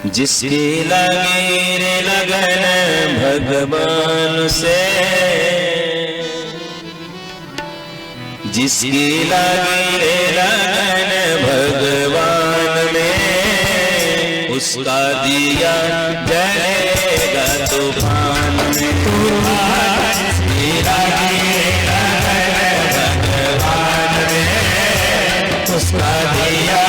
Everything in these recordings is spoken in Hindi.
जिसकी लगी रे लगन भगवान से, जिसकी लगी रे लगन भगवान में, उसका दिया जलेगा तूफान में। जिसकी लगी रे लगन भगवान में, उसका दिया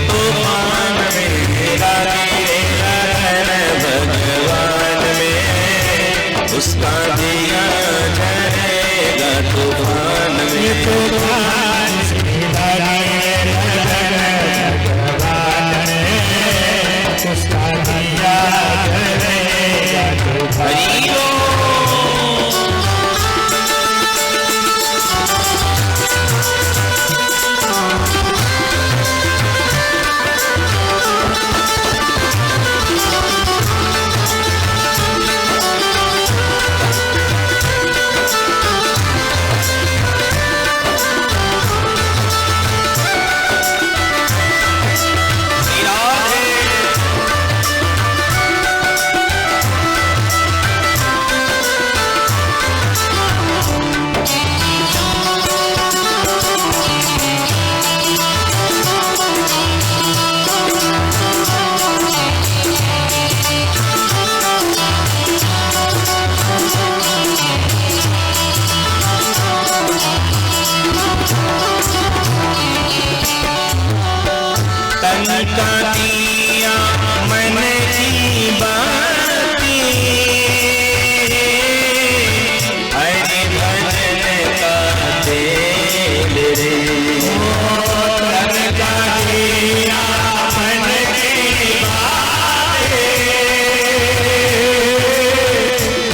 तूफान में। लगी रे लगन भगवान में, उसका दिया जलेगा तूफान में। उसका दिया जलेगा तूफान में। का दिया मन की बाती, हरि भजन का तेल रे। तन का दिया मन की बाती,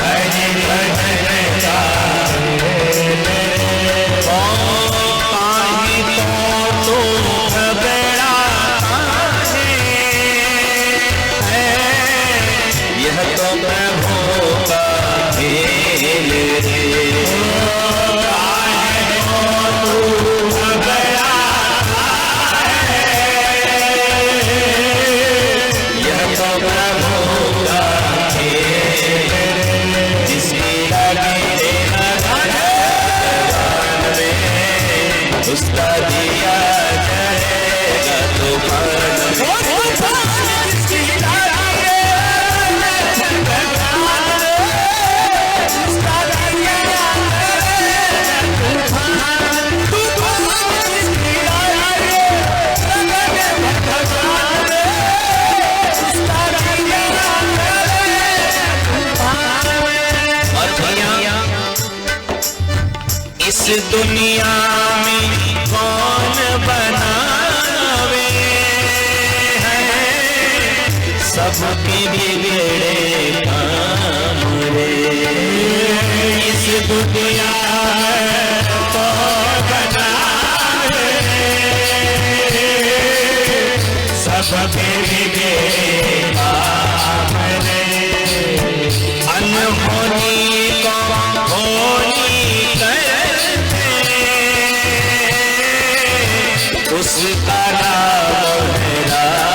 हरि भजन का तेल रे। पानी तो घबरा यह तो प्रभु का खेल रे। यह तो प्रभु का खेल रे। जिसकी लगी रे लगन भगवान में, उसका दिया जलेगा तूफान में। इस दुनिया में कौन बनावे हैं, सबके बिगड़े काम रे। इस दुनिया में कौन बनावे, सबके बिगड़े काम रे। अनहोनी को होनी उसका नाम है